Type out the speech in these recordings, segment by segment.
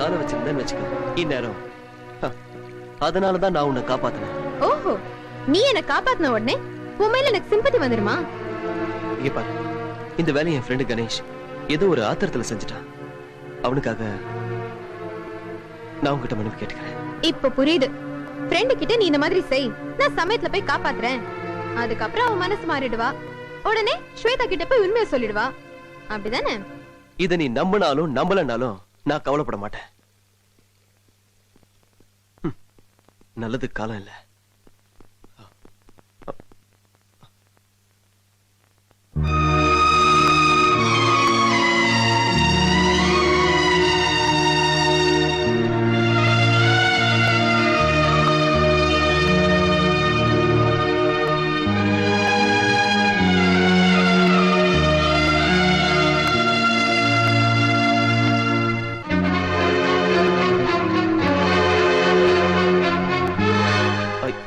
காலை வச்சிருந்தேன்னு வச்சுக்க இந்நேரம். அதனாலதான் நான் உன்னை காப்பாத்தினேன். ஓஹோ, நீ என்ன காப்பாத்தின உடனே உன் மேல எனக்கு சிம்பத்தி வந்துருமா? இங்க பாரு, இந்த வேலையை என் ஃப்ரெண்டு கணேஷ் ஏதோ ஒரு ஆத்திரத்துல செஞ்சுட்டான். அவனுக்காக நான் உன்கிட்ட மன்னிப்பு கேட்டுக்கிறேன். இப்ப புரியுது. ஃப்ரெண்டு கிட்ட நீ இந்த மாதிரி செய், நான் சமயத்துல போய் காப்பாத்துறேன். அதுக்கப்புறம் அவன் மனசு மாறிடுவா. உடனே ஸ்வேதா கிட்ட போய் உண்மையை சொல்லிடுவா. அப்படிதானே? இத நீ நம்பினாலும் நம்பலனாலும் நான் கவலைப்பட மாட்டேன். நல்லது காலம் இல்ல.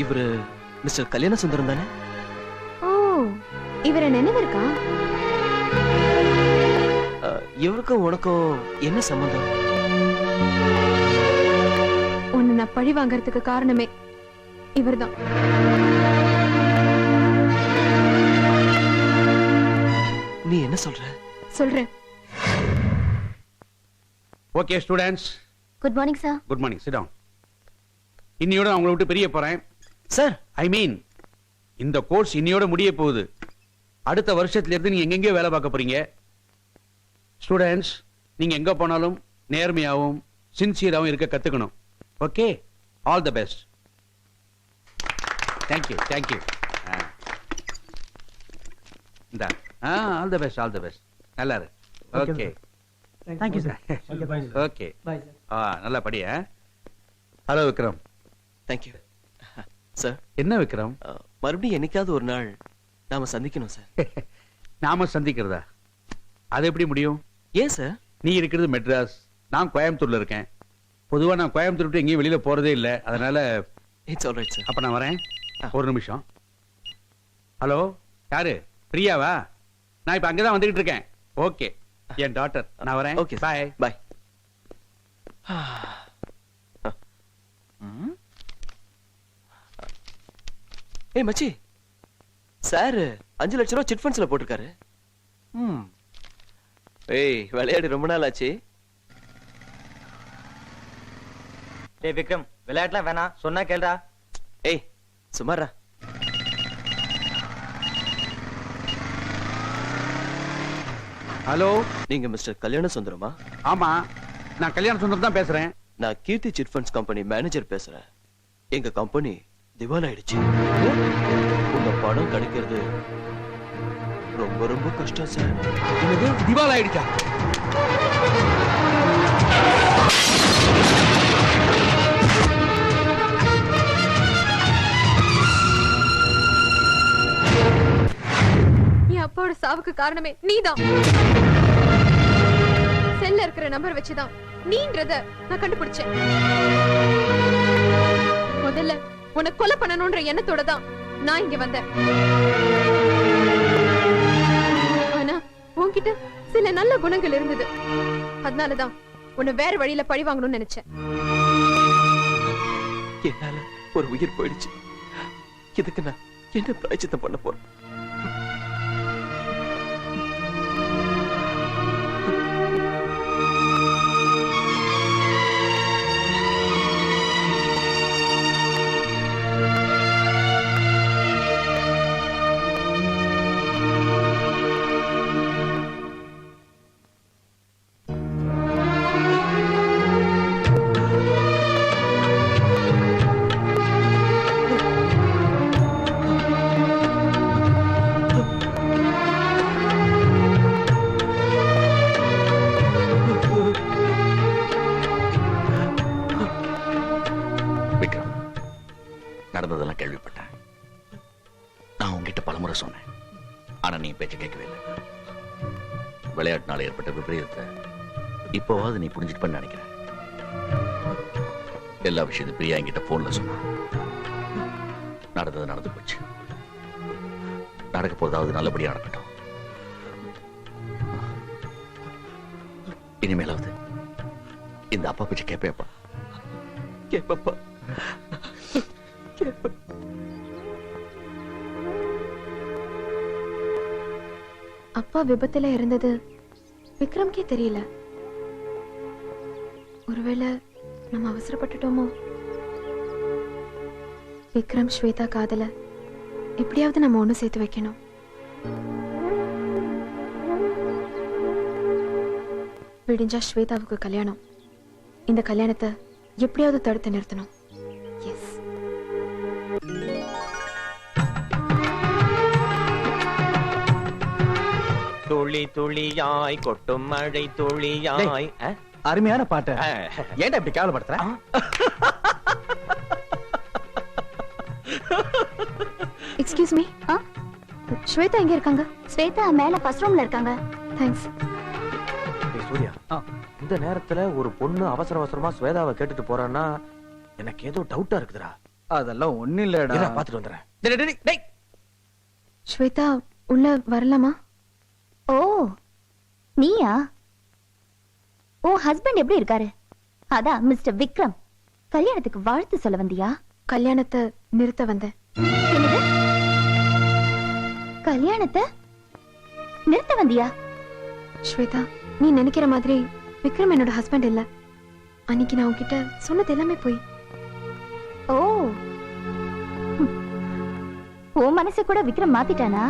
இவரு மிஸ்டர் கல்யாண சுந்தரம் தானே? ஓ, இவர நினைவு இருக்கா? இவருக்கும் உனக்கும் என்ன சம்பந்தம்? உன்னை நான் பழி வாங்கறதுக்கு காரணமே இவர்தான். நீ என்ன சொல்ற? சொல்றேன். Okay students, good morning sir. Good morning. Sit down. இன்னையோட நான் உங்களை விட்டு பிரிய போறேன். சார், ஐ மீன் இந்த கோர்ஸ் இன்னையோட முடிய போகுது. அடுத்த வருஷத்துல இருந்து நீங்க எங்கெங்கயோ வேலை பார்க்க போறீங்க. ஸ்டூடண்ட்ஸ், நீங்க எங்க போனாலும் நேர்மையாவும் சின்சியராவும் இருக்க கத்துக்கணும். Okay, all the best. Thank you thank you. இந்த all the best, all the best. நல்லா இரு. Okay, thank you sir. ஓகே, நல்லா படிய. ஹலோ விக்ரம். Thank you sir. என்ன விக்ரம், மறுபடியும் என்னைக்காவது ஒரு நாள் நாம சந்திக்கணும் சார். நாம சந்திக்கிறதா? அது எப்படி முடியும்? ஏன் சார்? நீ இருக்கிறது மெட்ராஸ், நான் கோயம்புத்தூர்ல இருக்கேன். பொதுவா நான் கோயம்புத்தூர் விட்டு எங்கேயும் வெளியில போறதே இல்லை. அதனால இட்ஸ் ஆல் ரைட் சார். அப்ப நான் வரேன். ஒரு நிமிஷம். ஹலோ, யாரு? பிரியாவா? நான் இப்ப அங்கதான் வந்துகிட்டு இருக்கேன். ஓகே, என் டாட்டர். நான் வரேன். ஓகே, பாய் பாய். ஏய் மச்சி, சார் 5 லட்சம் ரூபாய் சிட் ஃபண்ட்ஸ்ல போட்டிருக்காரு. ஏய், விளையாடி ரொம்ப நாள் ஆச்சு. டேய் விக்ரம், விளையாட்டுலாம் வேணாம், சொன்னா கேளுடா. ஏய் சுமாரா. ஹலோ, நீங்க மிஸ்டர் கல்யாண சுந்தரமா? ஆமா, நான் கல்யாண சுந்தரம் தான் பேசுறேன். நான் கீர்த்தி சிட் ஃபண்ட்ஸ் கம்பெனி மேனேஜர் பேசுறேன். எங்க கம்பெனி திவால் ஆயிடுச்சு. உங்க பணம் கிடைக்கிறது ரொம்ப ரொம்ப கஷ்டம் சார். என்னது, திவால் ஆயிடுச்சா? என் அப்பாவோட சாவுக்கு காரணமே நீதான். செல்ல இருக்கிற நம்பர் வச்சுதான் நீன்றத நான் கண்டுபிடிச்சேன். முதல்ல உன்னை கொலை பண்ணணும்ன்ற எண்ணத்தோட தான் நான் இங்க வந்தேன். ஆனா உன்கிட்ட சில நல்ல குணங்கள் இருந்தது. அதனாலதான் உன்னை வேற வழியில பழி வாங்கணும்னு நினைச்சேன். என்னால ஒரு உயிர் போயிடுச்சு. இதுக்கு நான் என்ன பிராயச்சித்தம் பண்ண போறேன்? நடந்ததெல்லாம் கேள்விப்பட்டேன். நான் உங்ககிட்ட பலமுறை சொன்னேன், ஆனா நீ பேச்ச கேட்கவே இல்லை. விளையாட்டுனால ஏற்பட்ட விபரீதத்தை இப்போவாது நீ புரிஞ்சுட்டு நினைக்கிறேன். எல்லா விஷயத்தையும் பிரியா என்கிட்ட போன்ல சொன்னா. நடந்தது நடந்து போச்சு. நடக்க போதாவது நல்லபடியா நடக்கட்டும். இந்த அப்பா பேச்சு கேப்பேப்பா. கேப்பப்பா. கேப்ப. அப்பா விபத்துல இருந்தது விக்ரம்கே தெரியல. ஒருவேளை நம்ம அவசரப்பட்டுட்டோமோ? விக்ரம் ஸ்வேதா காதல எப்படியாவது நம்ம ஒண்ணு சேர்த்து வைக்கணும். விடிஞ்சா ஸ்வேதாவுக்கு கல்யாணம். இந்த கல்யாணத்தை எப்படியாவது தடுத்து நிறுத்தணும். எஸ். துளி துளியாய் கொட்டும் மழை துளியாய். அருமையான பாட்டு. ஏன்டா இப்படி கேவலப்படுத்துற? Excuse me. ஸ்வேதா எங்க இருக்காங்க? ஸ்வேதா மேல ஃபர்ஸ்ட் ரூம்ல இருக்காங்க. தேங்க்ஸ். சூர்யா, இந்த நேரத்துல ஒரு பொண்ணு அவசர அவசரமா ஸ்வேதாவை கேட்டுட்டு போறான்னா எனக்கு ஏதோ டவுட்டா இருக்குதுடா. அதெல்லாம் ஒண்ணு இல்லடா. பாத்துட்டு வந்துடுறேன். ஸ்வேதா உள்ள வரலாமா? ஓ நீயா? ஓ ஹஸ்பண்ட் எப்படி இருக்காரு? அதான் மிஸ்டர் விக்ரம். கல்யாணத்துக்கு வாழ்த்து சொல்ல வந்தியா? கல்யாணத்தை நிறுத்த வந்தேன். என்னது? கல்யாணத்தை நிறுத்த வந்தியா? ஸ்வேதா, நீ நினைக்கிற மாதிரி விக்ரம் என்னோட ஹஸ்பண்ட் இல்ல. அன்னைக்கு நான் உன்கிட்ட சொன்னது எல்லாமே போய். ஓ உன் மனசை கூட விக்ரம் மாத்திட்டானா?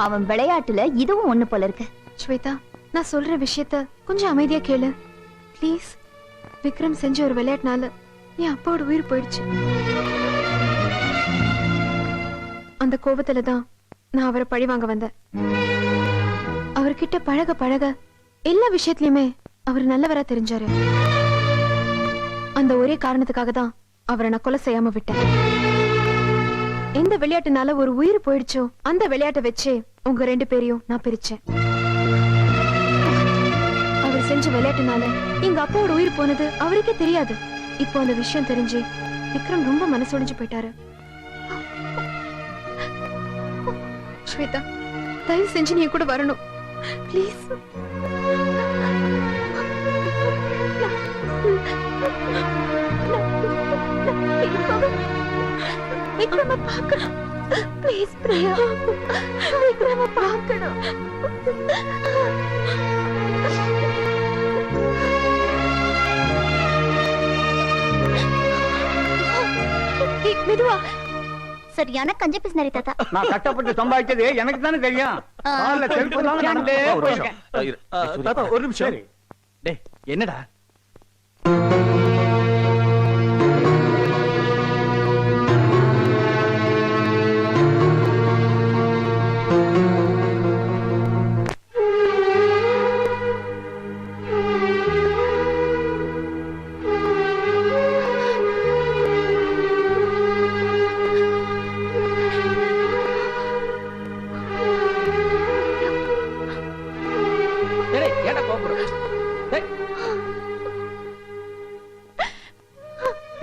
அவன் விளையாட்டுல இதுவும் ஒண்ணு போல இருக்கு. ஸ்வேதா, நான் சொல்ற விஷயத்த கொஞ்சம் அமைதியா கேளு ப்ளீஸ். விக்ரம் செஞ்ச ஒரு விளையாட்டுனால என் அப்பாவோட உயிர் போயிடுச்சு. அந்த கோபத்துல தான் நான் அவரை பழி வாங்க வந்தேன். அவர்கிட்ட பழக பழக எல்லா விஷயத்திலயுமே அவர் நல்லவரா தெரிஞ்சாரு. அந்த ஒரே காரணத்துக்காக தான் அவரை நான் கொலை செய்யாம விட்டேன். எந்த விளையாட்டுனால ஒரு உயிர் போயிடுச்சோ அந்த விளையாட்டை வச்சே உங்க 2 பேரையும் நான் பிரிச்சேன். அவர் செஞ்ச விளையாட்டுனால எங்க அப்பாவோட உயிர் போனது அவருக்கே தெரியாது. இப்போ அந்த விஷயம் தெரிஞ்சு விக்ரம் ரொம்ப மனசொடிஞ்சு போயிட்டாரு. ஸ்வேதா, தயவு செஞ்சு நீ கூட வரணும் ப்ளீஸ். விக்ரம பார்க்கணும் ப்ளீஸ் பிரியா. விக்ரம பார்க்கணும். மெதுவா. சரியான கஞ்ச பிசினரி தாத்தா. நான் கட்டப்பட்டு சம்பாதிச்சது எனக்கு தானே தெரியும். கால்ல செருப்பு இல்லாம நடந்தே போயிருக்கேன். தாத்தா ஒரு நிமிஷம். டேய் என்னடா?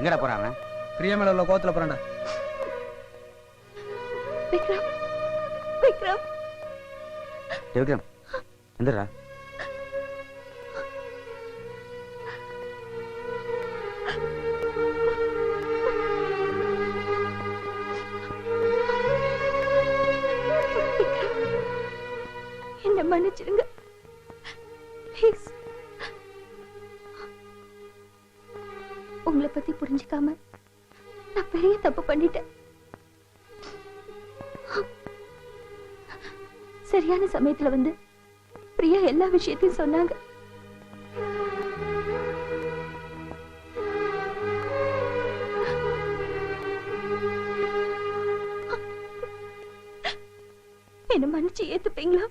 எங்கடா போறாங்க? பிரியா மேல உள்ள கோவத்துல போறான்டா. விக்ரம், விக்ரம், விக்ரம் எந்தடா? என்ன மன்னிச்சிருங்க ப்ளீஸ். உங்களை பத்தி புரிஞ்சுக்காம நான் பெரிய தப்பு பண்ணிட்டேன். சரியான சமயத்துல வந்து பிரியா எல்லா விஷயத்தையும் சொன்னாங்க. என்ன மன்னிச்சு ஏத்துப்பீங்களா?